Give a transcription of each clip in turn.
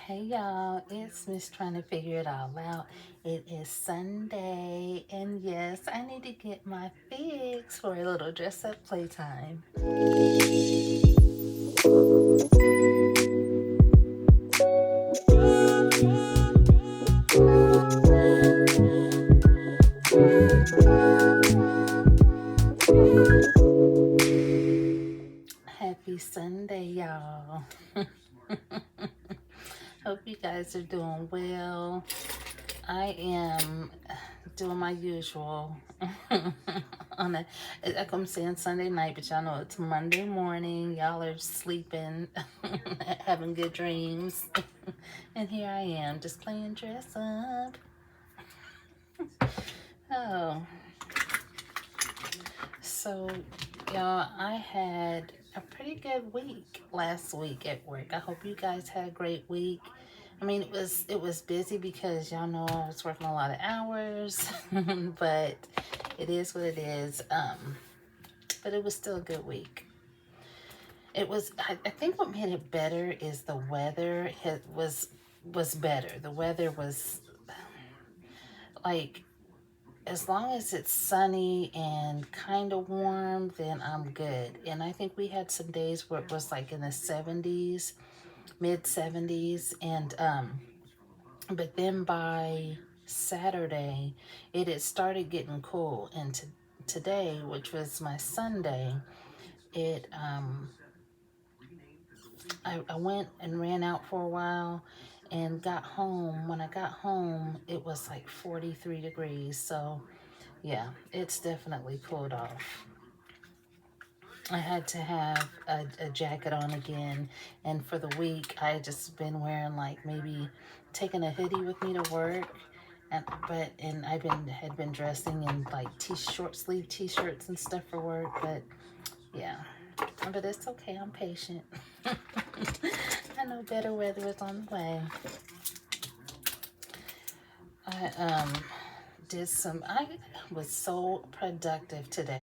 Hey y'all, it's Miss trying to figure it all out. It is Sunday, and yes, I need to get my fix for a little dress up playtime. Happy Sunday, y'all. Hope you guys are doing well. I am doing my usual on a, like I'm saying Sunday night, but y'all know it's Monday morning. Y'all are sleeping, having good dreams. And here I am, just playing dress up. Oh, so y'all, I had a pretty good week last week at work. I hope you guys had a great week. I mean, it was busy because y'all know I was working a lot of hours, but it is what it is. But it was still a good week. It was. I think what made it better is the weather. It was better. The weather was like, as long as it's sunny and kind of warm, then I'm good. And I think we had some days where it was like in the 70s, mid 70s, and but then by Saturday, it had started getting cool. And today, which was my Sunday, it I went and ran out for a while and got home. When I got home, it was like 43 degrees. So yeah, it's definitely cooled off. I had to have a jacket on again, and for the week I just been wearing like maybe taking a hoodie with me to work, and had been dressing in like short sleeve t-shirts and stuff for work, but yeah, but it's okay. I'm patient. I know better weather is on the way. I I was so productive today.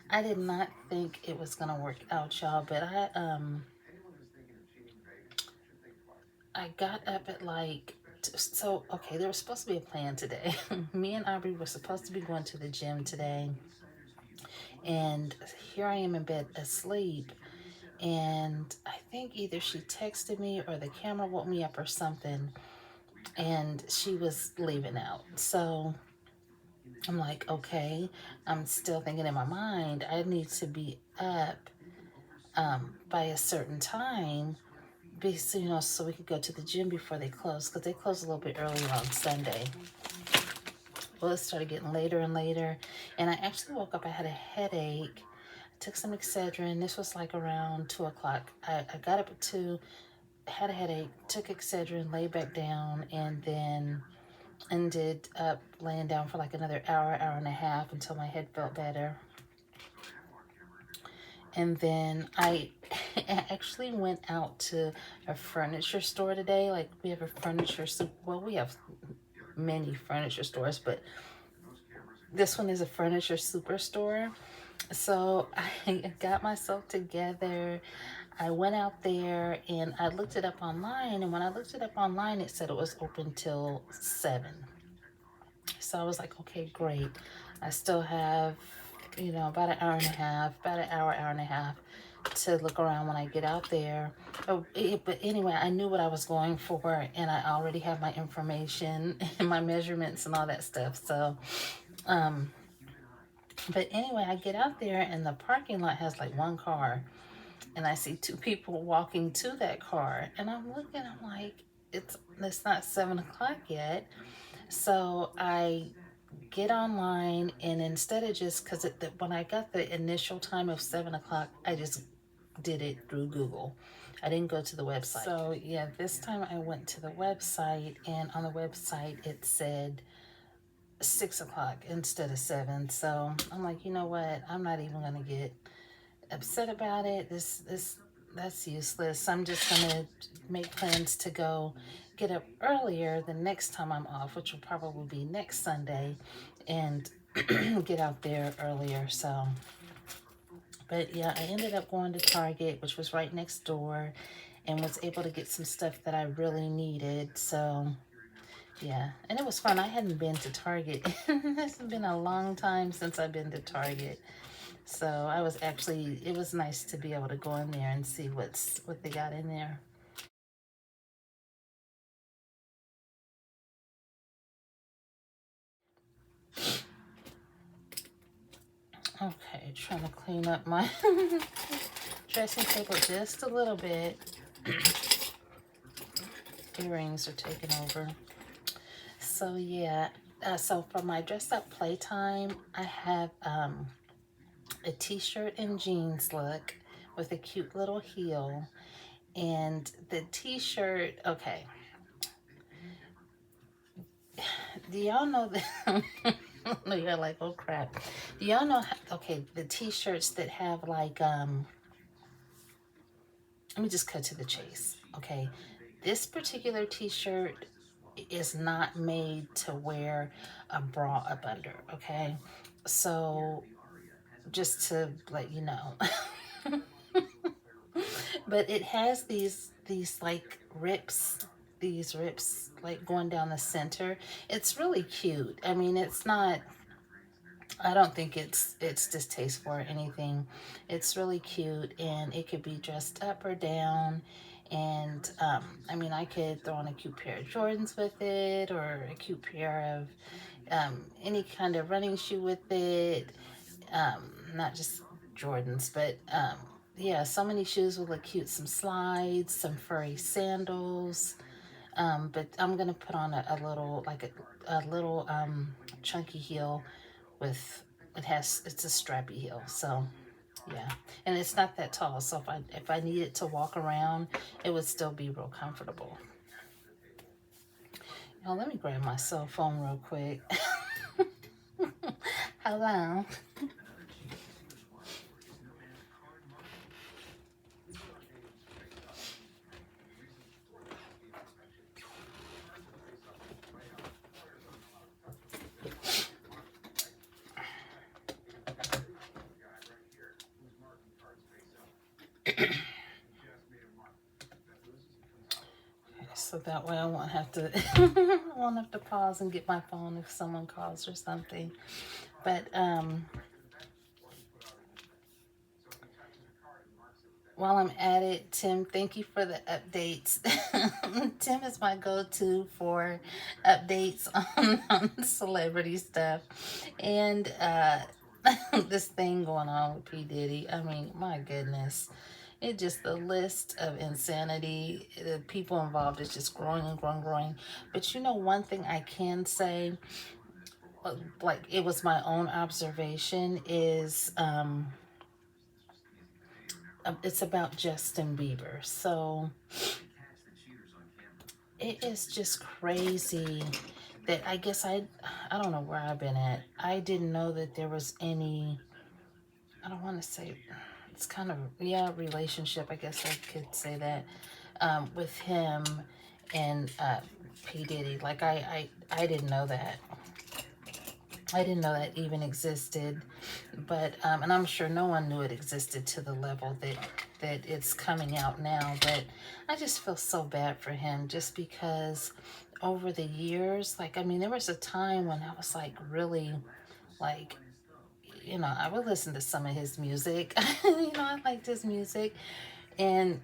I did not think it was gonna work out, y'all, but I got up at like, so okay, there was supposed to be a plan today. Me and Aubrey were supposed to be going to the gym today, and here I am in bed asleep, and I think either she texted me or the camera woke me up or something, and she was leaving out. So I'm like, okay, I'm still thinking in my mind, I need to be up by a certain time, so, so we could go to the gym before they close, because they close a little bit earlier on Sunday. Well, it started getting later and later, and I actually woke up. I had a headache. I took some Excedrin. This was like around 2 o'clock. I got up at 2, had a headache, took Excedrin, lay back down, and then ended up laying down for like another hour, hour and a half until my head felt better. And then I actually went out to a furniture store today. Like, we have a we have many furniture stores, but this one is a furniture superstore. So I got myself together. I went out there and I looked it up online. And when I looked it up online, it said it was open till 7. So I was like, okay, great. I still have, about an hour and a half, about an hour, hour and a half to look around when I get out there. But anyway, I knew what I was going for, and I already have my information and my measurements and all that stuff. So, but anyway, I get out there, and the parking lot has like one car, and I see 2 people walking to that car, and I'm looking, I'm like, it's not 7 o'clock yet. So I get online, and instead of just, because when I got the initial time of 7 o'clock, I just did it through Google. I didn't go to the website. So yeah, this time I went to the website, and on the website it said 6 o'clock instead of 7. So I'm like, you know what? I'm not even gonna get upset about it. That's useless. I'm just gonna make plans to go get up earlier the next time I'm off, which will probably be next Sunday, and get out there earlier. So But yeah, I ended up going to Target, which was right next door, and was able to get some stuff that I really needed. So yeah, and it was fun. I hadn't been to Target. It's been a long time since I've been to Target. So I was actually, it was nice to be able to go in there and see what they got in there. Okay, trying to clean up my dressing table just a little bit. Earrings are taking over. So yeah, so for my dress up playtime, I have a t-shirt and jeans look with a cute little heel. And the t-shirt, okay, do y'all know that? You're like, oh crap. Do y'all know okay, the t-shirts that have like let me just cut to the chase. Okay, this particular t-shirt is not made to wear a bra up under. Okay, so just to let you know. But it has these like rips, these rips like going down the center. It's really cute. I mean, it's not, I don't think it's distasteful or anything. It's really cute, and it could be dressed up or down. And I mean, I could throw on a cute pair of Jordans with it, or a cute pair of any kind of running shoe with it. Not just Jordans, but yeah, so many shoes would look cute. Some slides, some furry sandals. But I'm gonna put on a little, like a little chunky heel with, it's a strappy heel. So yeah, and it's not that tall. So if I needed to walk around, it would still be real comfortable. Now let me grab my cell phone real quick. Hello. So that way I won't have to I won't have to pause and get my phone if someone calls or something. But while I'm at it, Tim, thank you for the updates. Tim is my go-to for updates on celebrity stuff. And this thing going on with P. Diddy. I mean, my goodness. It just, the list of insanity, the people involved is just growing and growing and growing. But you know, one thing I can say, like it was my own observation, is it's about Justin Bieber. So it is just crazy that I guess I don't know where I've been at. I didn't know that there was any, I don't want to say, it's kind of, yeah, relationship, I guess I could say that, with him and P. Diddy. Like I didn't know that. I didn't know that even existed, but and I'm sure no one knew it existed to the level that it's coming out now. But I just feel so bad for him, just because over the years, like I mean, there was a time when I was like really, like, you know, I would listen to some of his music. You know, I liked his music and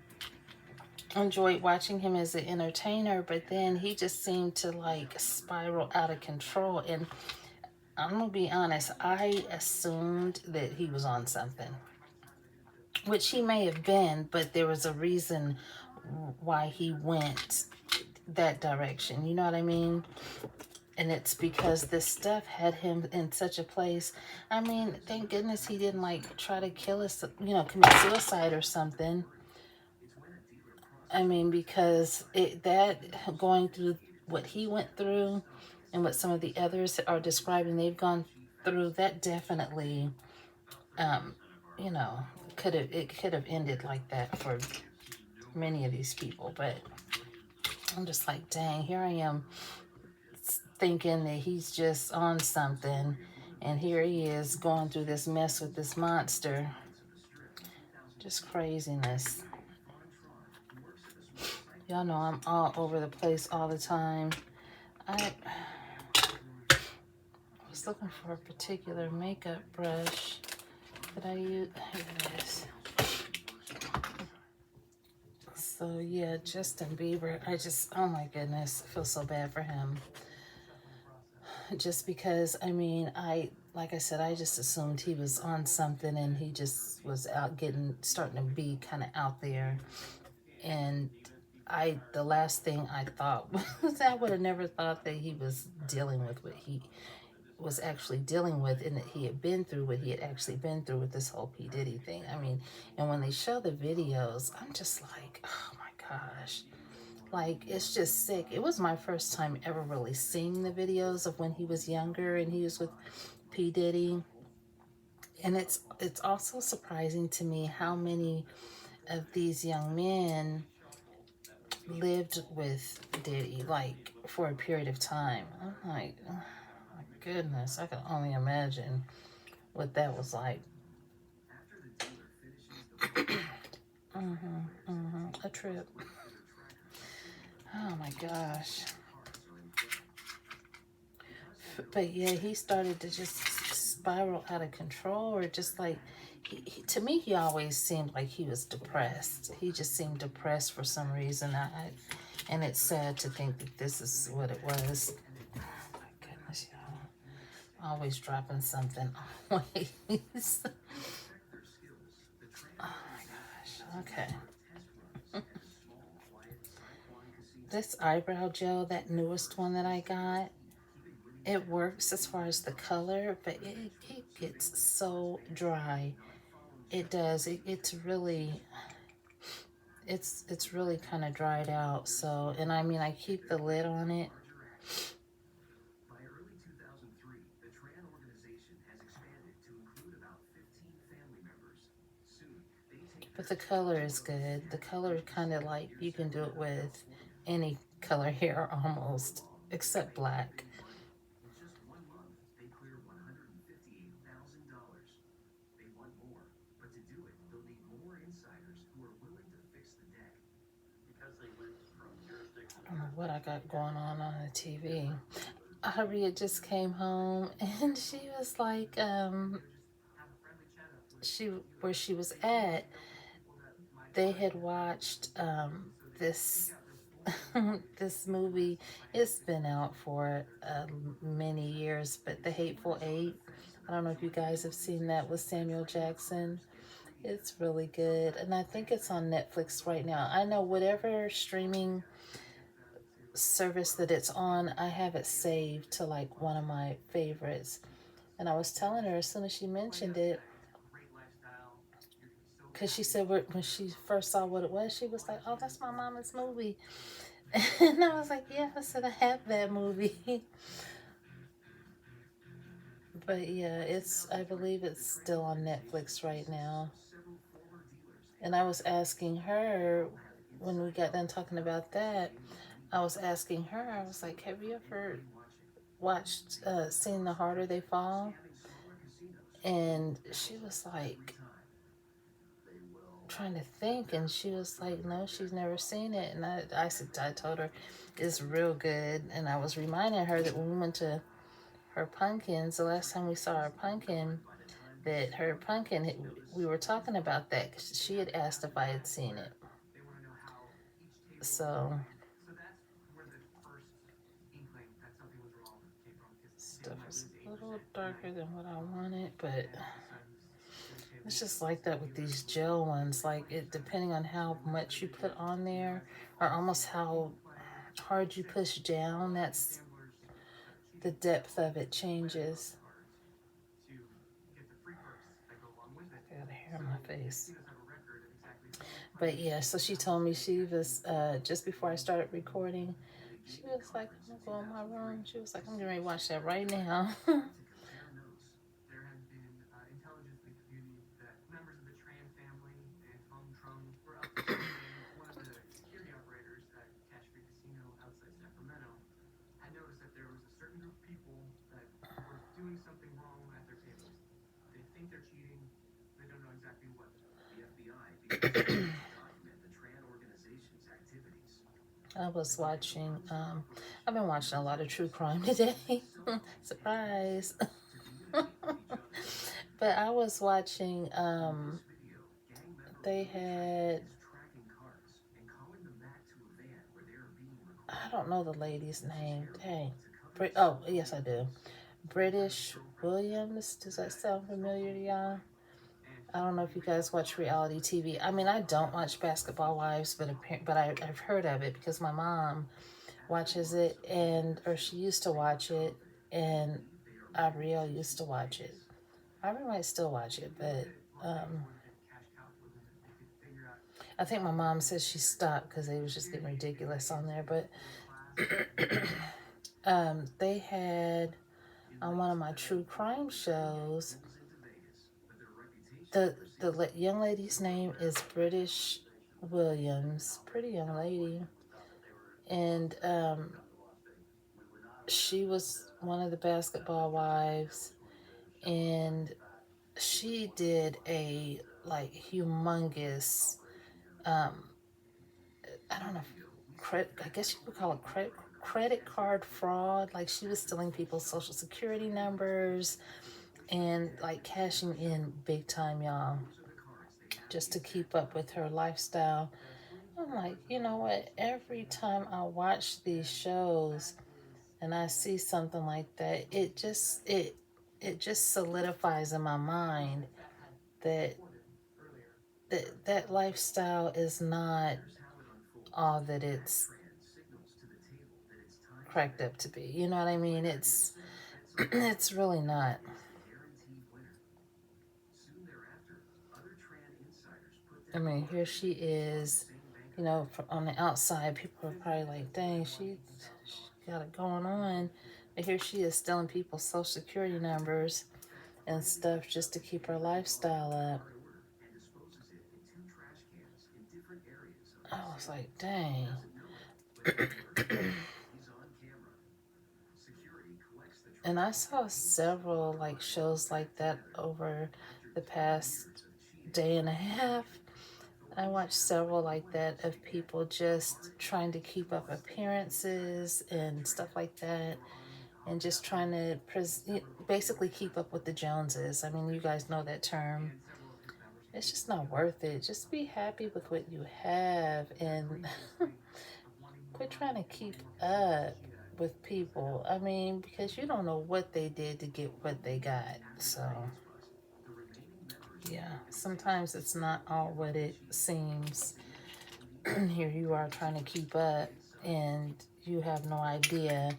enjoyed watching him as an entertainer. But then he just seemed to like spiral out of control, and I'm gonna be honest, I assumed that he was on something, which he may have been, but there was a reason why he went that direction. You know what I mean? And it's because this stuff had him in such a place. I mean, thank goodness he didn't like try to kill us, you know, commit suicide or something. I mean, because that going through what he went through and what some of the others are describing they've gone through, that definitely um, you know, could have ended like that for many of these people. But I'm just like, dang, here I am thinking that he's just on something, and here he is going through this mess with this monster. Just craziness. Y'all know I'm all over the place all the time. I was looking for a particular makeup brush that I use. Here it is. So yeah, Justin Bieber, oh my goodness, I feel so bad for him. Just because, I mean, like I said, I just assumed he was on something and he just was starting to be kind of out there. And the last thing I thought was I would have never thought that he was dealing with what he was actually dealing with, and that he had been through what he had actually been through with this whole P. Diddy thing. I mean, and when they show the videos, I'm just like, oh my gosh. Like, it's just sick. It was my first time ever really seeing the videos of when he was younger and he was with P. Diddy. And it's also surprising to me how many of these young men lived with Diddy, like, for a period of time. I'm like, oh my goodness, I can only imagine what that was like. A trip. Oh my gosh. But yeah, he started to just spiral out of control, or just like, to me, he always seemed like he was depressed. He just seemed depressed for some reason. And it's sad to think that this is what it was. Oh my goodness, y'all. Always dropping something. Always. Oh my gosh. Okay. This eyebrow gel, that newest one that I got, it works as far as the color, but it gets so dry. It does. It's really kind of dried out. So, and I mean, I keep the lid on it. But the color is good. The color kind of like, you can do it with any color hair almost, except black. I don't know what I got going on the TV. Harriet just came home and she was like, where she was at, they had watched this this movie. It's been out for many years, but The Hateful Eight. I don't know if you guys have seen that with Samuel Jackson. It's really good, and I think it's on Netflix right now. I know whatever streaming service that it's on, I have it saved to like one of my favorites. And I was telling her as soon as she mentioned it, because she said when she first saw what it was, she was like, "Oh, that's my mama's movie." And I was like, "Yeah," I said, "I have that movie." But yeah, I believe it's still on Netflix right now. And I was asking her, when we got done talking about that, I was asking her, I was like, "Have you ever seen The Harder They Fall?" And she was like, trying to think, and she was like, no, she's never seen it. And I told her it's real good. And I was reminding her that when we went to her pumpkins, the last time we saw her pumpkin, that her pumpkin, we were talking about that because she had asked if I had seen it. So stuff is a little darker than what I wanted, but it's just like that with these gel ones. Like, it, depending on how much you put on there, or almost how hard you push down, that's the depth of it changes. I got a hair in my face. But yeah, so she told me, she was just before I started recording, she was like, "I'm gonna go in my room." She was like, "I'm gonna watch that right now." I was watching, I've been watching a lot of true crime today. Surprise. But I was watching, they had, I don't know the lady's name. Dang. Oh, yes, I do. British Williams. Does that sound familiar to y'all? I don't know if you guys watch reality TV. I mean, I don't watch Basketball Wives, but I've heard of it because my mom watches it, and or she used to watch it, and Ariel used to watch it. I might still watch it, but I think my mom says she stopped because they was just getting ridiculous on there. But they had on one of my true crime shows. The young lady's name is British Williams, pretty young lady, and she was one of the Basketball Wives, and she did a like humongous, I don't know, I guess you would call it credit card fraud. Like she was stealing people's social security numbers and like cashing in big time, y'all, just to keep up with her lifestyle. I'm like, you know what? Every time I watch these shows and I see something like that, it just solidifies in my mind that that lifestyle is not all that it's cracked up to be. You know what I mean? It's it's really not. I mean, here she is, you know, on the outside, people are probably like, dang, she got it going on. But here she is stealing people's social security numbers and stuff just to keep her lifestyle up. I was like, dang. And I saw several like shows like that over the past day and a half. I watched several like that of people just trying to keep up appearances and stuff like that, and just trying to basically keep up with the Joneses. I mean, you guys know that term. It's just not worth it. Just be happy with what you have and quit trying to keep up with people. I mean, because you don't know what they did to get what they got. So, yeah, sometimes it's not all what it seems. Here you are trying to keep up, and you have no idea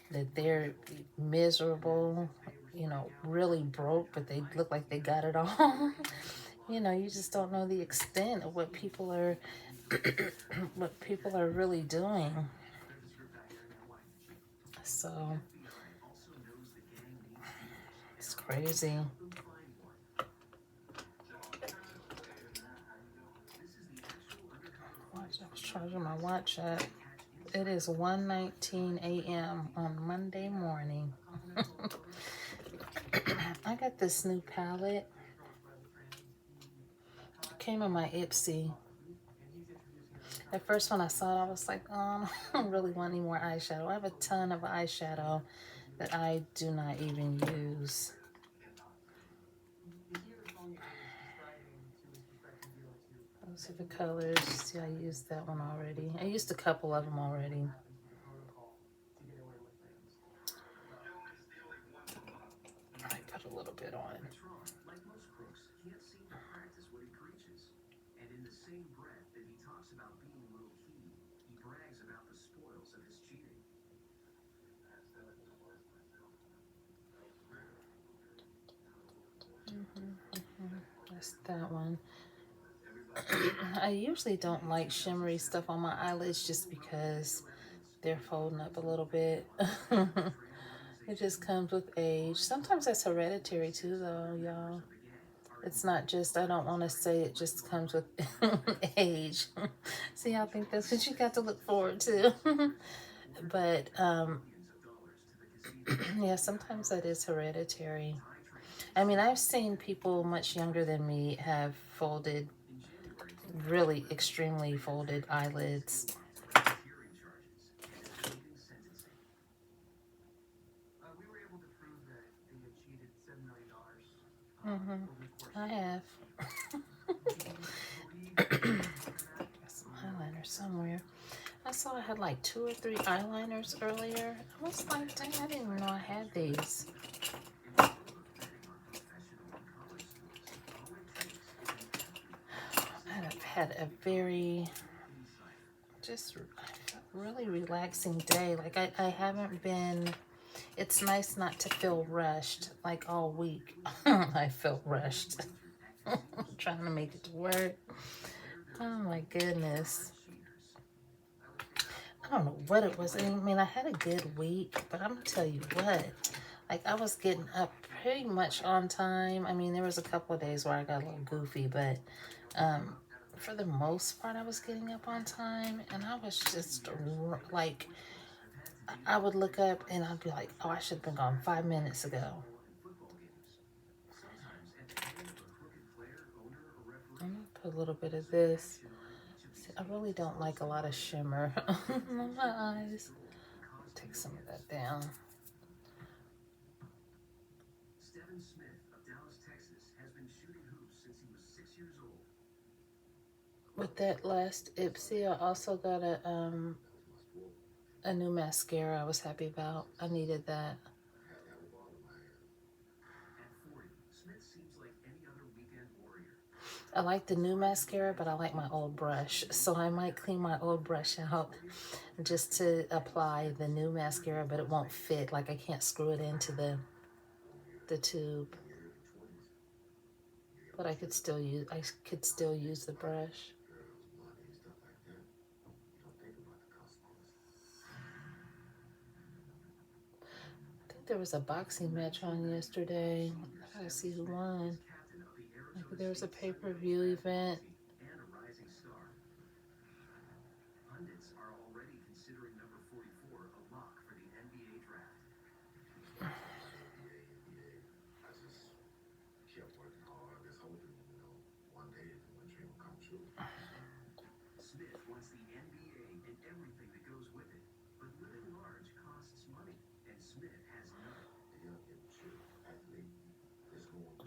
that they're miserable, you know, really broke, but they look like they got it all. You know, you just don't know the extent of what people are what people are really doing. So it's crazy. I was charging my watch at. It is 1:19 a.m. on Monday morning. I got this new palette. It came in my Ipsy. At first, when I saw it, I was like, oh, I don't really want any more eyeshadow. I have a ton of eyeshadow that I do not even use. Those are the colors. See, I used that one already. I used a couple of them already. I put a little bit on. That's that one. I usually don't like shimmery stuff on my eyelids just because they're folding up a little bit. It just comes with age. Sometimes that's hereditary too, though, y'all. It's not just, I don't want to say it just comes with age. See, I think that's what you got to look forward to. But, yeah, sometimes that is hereditary. I mean, I've seen people much younger than me have folded really extremely folded eyelids. I have. Some eyeliner somewhere. I saw I had like 2 or 3 eyeliners earlier. I was like, dang, I didn't even know I had these. I've had a very, just really relaxing day. Like I haven't been, it's nice not to feel rushed like all week. I felt rushed trying to make it to work. Oh my goodness. I don't know what it was. I mean, I had a good week, but I'm gonna tell you what, like I was getting up pretty much on time. I mean, there was a couple of days where I got a little goofy, but for the most part, I was getting up on time, and I was just like, I would look up and I'd be like, oh, I should have been gone 5 minutes ago. I'm gonna put a little bit of this. See, I really don't like a lot of shimmer on my eyes. Take some of that down. With that last Ipsy, I also got a new mascara I was happy about. I needed that. I like the new mascara, but I like my old brush. So I might clean my old brush out just to apply the new mascara, but it won't fit. Like I can't screw it into the tube. But I could still use the brush. I think there was a boxing match on yesterday. I gotta see who won. Like there was a pay-per-view event.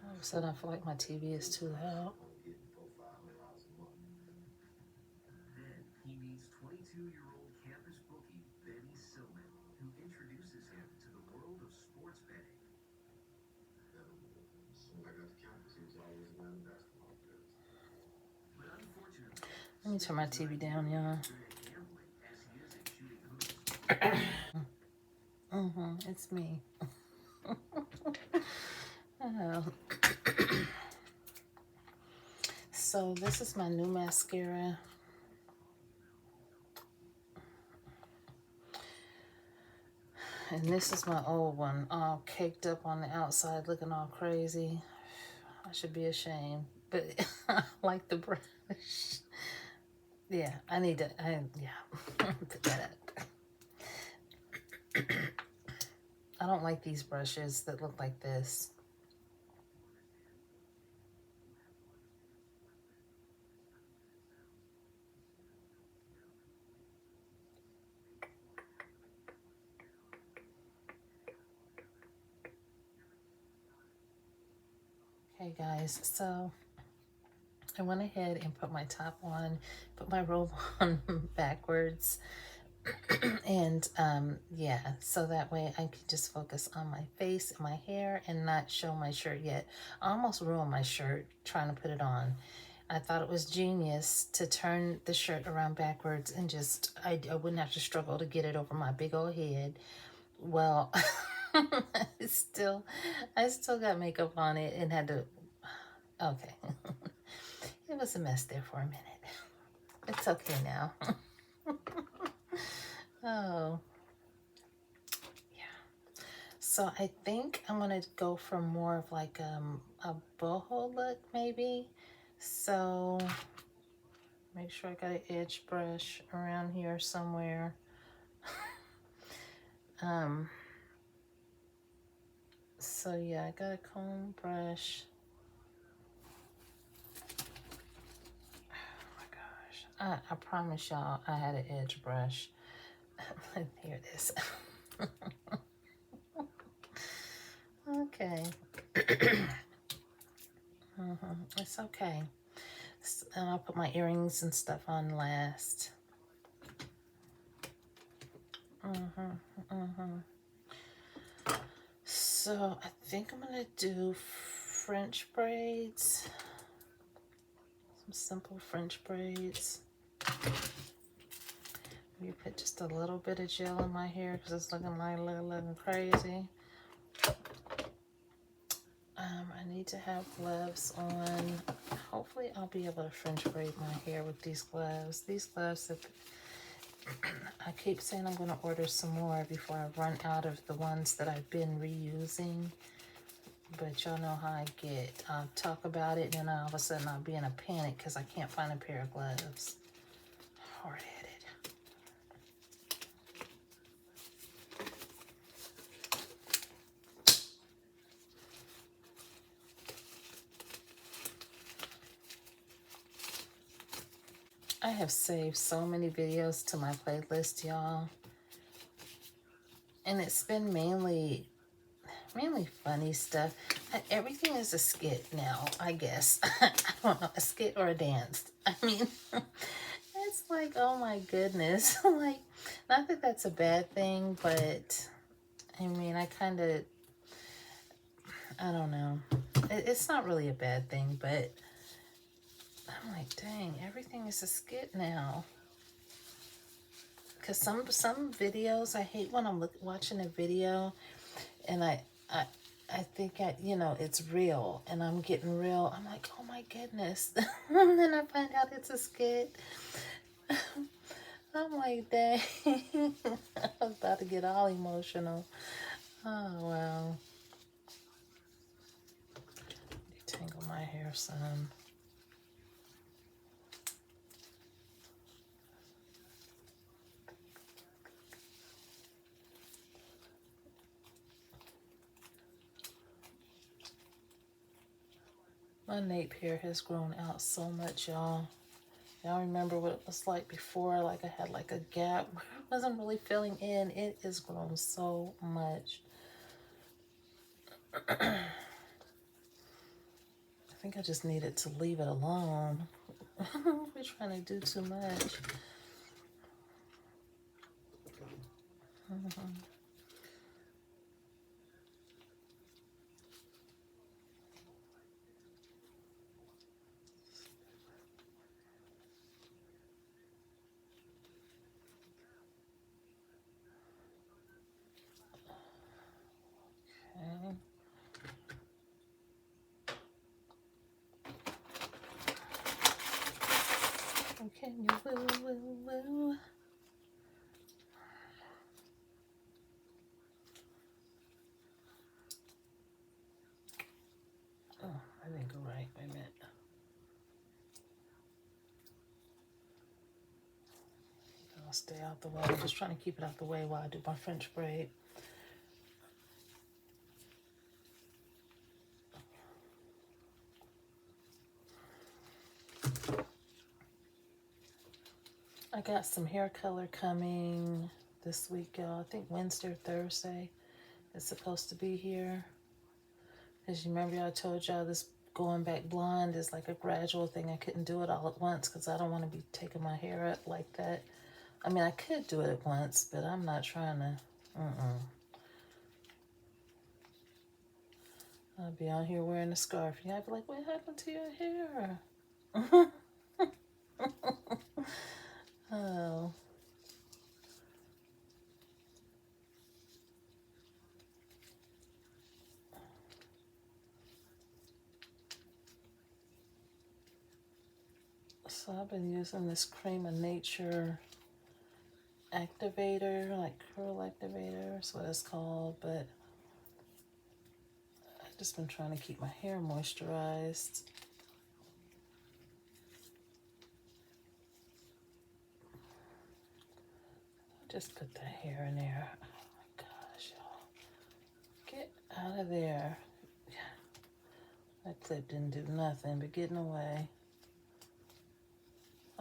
All of a sudden, I feel like my TV is too loud. Let me turn my TV down, y'all. It's me. Oh. So this is my new mascara. And this is my old one, all caked up on the outside, looking all crazy. I should be ashamed, but I like the brush. Yeah, I need to, put that up. I don't like these brushes that look like this. Okay, guys, so I went ahead and put my top on, put my robe on backwards. And yeah, so that way I can just focus on my face and my hair and not show my shirt yet. I almost ruined my shirt trying to put it on. I thought it was genius to turn the shirt around backwards and just, I wouldn't have to struggle to get it over my big old head. Well, I still got makeup on it and had to, okay. It was a mess there for a minute. It's okay now. Oh, yeah. So I think I'm gonna go for more of like a boho look maybe. So make sure I got an edge brush around here somewhere. So yeah, I got a comb brush I promise y'all I had an edge brush. Here it is. Okay. It's okay. And I'll put my earrings and stuff on last. So I think I'm gonna do French braids. Some simple French braids. You put just a little bit of gel in my hair because it's looking like looking crazy. I need to have gloves on. Hopefully I'll be able to French braid my hair with these gloves. These gloves, I keep saying I'm going to order some more before I run out of the ones that I've been reusing. But y'all know how I get. I'll talk about it and then all of a sudden I'll be in a panic because I can't find a pair of gloves. Hard-headed. I have saved so many videos to my playlist, y'all. And it's been mainly funny stuff. Everything is a skit now, I guess. I don't know, a skit or a dance. I mean, it's like, oh my goodness. Like, not that that's a bad thing, but I mean, I don't know. It's not really a bad thing, but I'm like, dang, everything is a skit now. Because some videos, I hate when I'm watching a video and I think it's real and I'm getting real. I'm like, oh my goodness. And then I find out it's a skit. I'm like, dang. I was about to get all emotional. Oh, wow. Detangle my hair some. My nape hair has grown out so much, y'all. Y'all remember what it was like before? Like I had like a gap where it wasn't really filling in. It has grown so much. I think I just needed to leave it alone. We're trying to do too much. Okay, you woo. Oh, I didn't go right. Wait a minute. I'll stay out the way. I'm just trying to keep it out the way while I do my French braid. I got some hair color coming this week, y'all. I think Wednesday or Thursday it's supposed to be here. As you remember, I told y'all this going back blonde is like a gradual thing. I couldn't do it all at once because I don't want to be taking my hair up like that. I mean, I could do it at once, but I'm not trying to. I'll be out here wearing a scarf. And y'all be like, what happened to your hair? Oh. So I've been using this Cream of Nature activator, like curl activator, that's what it's called, but I've just been trying to keep my hair moisturized. Just put that hair in there. Oh my gosh, y'all. Get out of there. That clip didn't do nothing but getting away.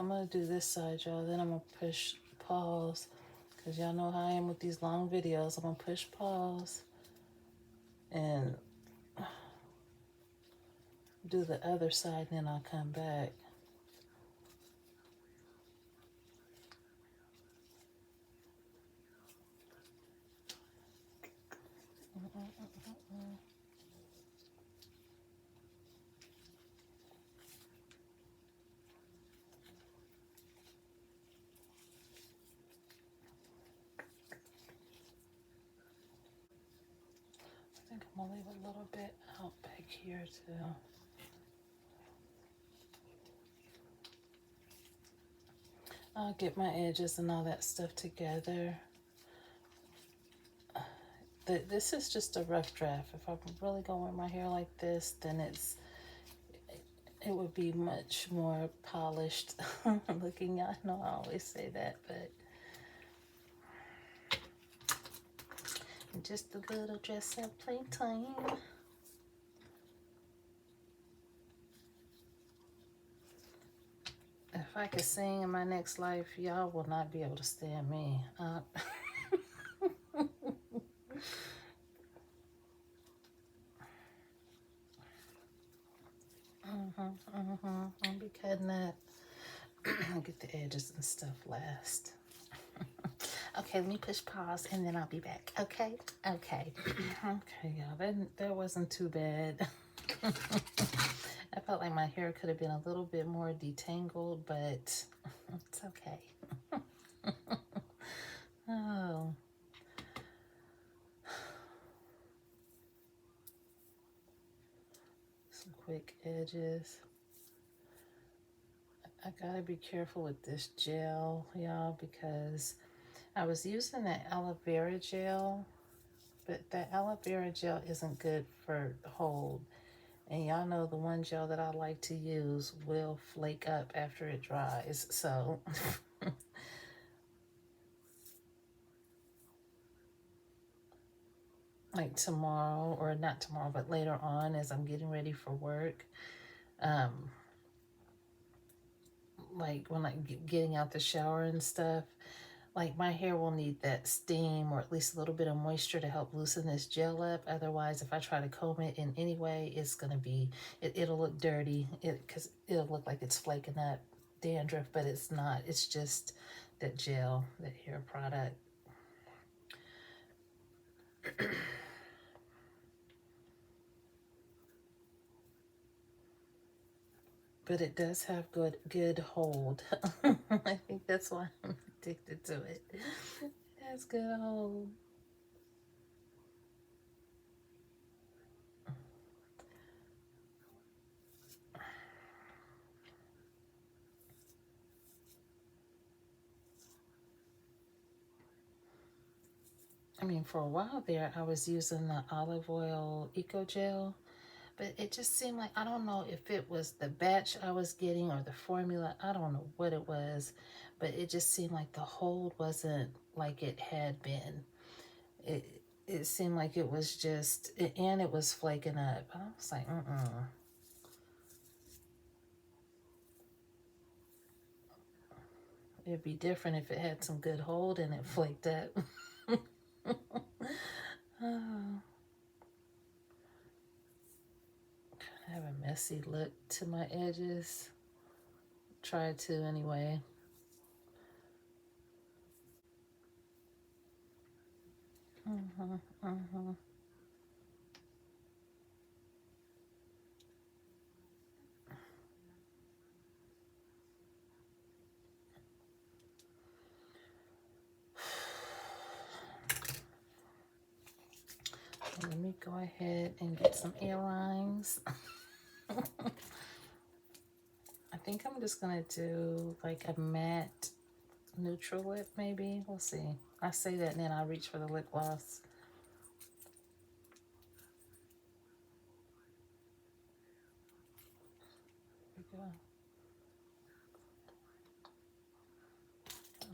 I'm going to do this side, y'all. Then I'm going to push pause. Because y'all know how I am with these long videos. I'm going to push pause. And do the other side, and then I'll come back. I think I'm gonna leave a little bit out back here too. I'll get my edges and all that stuff together. This is just a rough draft. If I'm really gonna wear my hair like this, then it would be much more polished looking. I know I always say that, but just a little dress up playtime. If I could sing in my next life, y'all will not be able to stand me. I'll be cutting that. I'll get the edges and stuff last. Okay, let me push pause and then I'll be back. Okay? Okay. Okay, y'all. That wasn't too bad. I felt like my hair could have been a little bit more detangled, but it's okay. Oh. Some quick edges. I gotta be careful with this gel, y'all, because I was using that aloe vera gel, but that aloe vera gel isn't good for hold. And y'all know the one gel that I like to use will flake up after it dries, so like tomorrow, or not tomorrow, but later on as I'm getting ready for work, like when I'm getting out the shower and stuff, like my hair will need that steam or at least a little bit of moisture to help loosen this gel up. Otherwise, if I try to comb it in any way, it's gonna be, it'll look dirty, because it'll look like it's flaking up dandruff, but it's not. It's just that gel, that hair product. But it does have good hold. I think that's why I'm addicted to it. It has good hold. I mean, for a while there, I was using the olive oil eco gel, but it just seemed like, I don't know if it was the batch I was getting or the formula. I don't know what it was, but it just seemed like the hold wasn't like it had been. It seemed like it was just, and it was flaking up. I was like, It'd be different if it had some good hold and it flaked up. Oh. I have a messy look to my edges. Try to anyway. Let me go ahead and get some earrings. I think I'm just gonna do like a matte neutral lip, maybe. We'll see. I say that and then I'll reach for the lip gloss.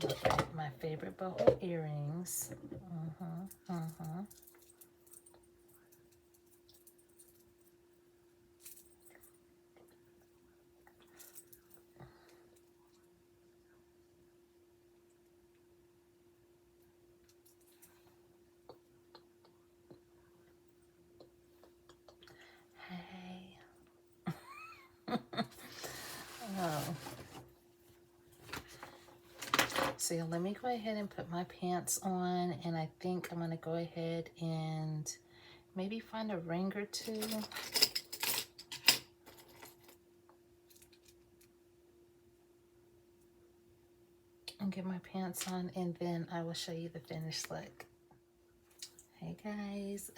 There we go. My favorite boho earrings. So yeah, let me go ahead and put my pants on, and I think I'm gonna go ahead and maybe find a ring or two. And get my pants on, and then I will show you the finished look. Hey guys.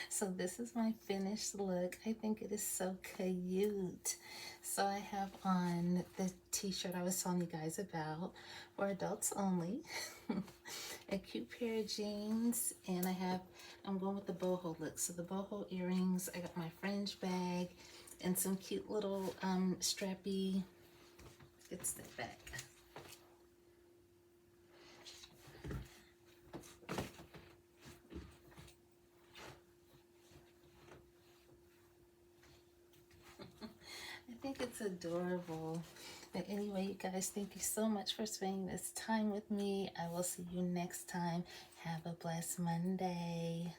So this is my finished look. I think it is so cute. So I have on the t-shirt I was telling you guys about for adults only. A cute pair of jeans, and I'm going with the boho look. So the boho earrings, I got my fringe bag, and some cute little strappy, let's step back. I think it's adorable. But anyway, you guys, thank you so much for spending this time with me. I will see you next time. Have a blessed Monday.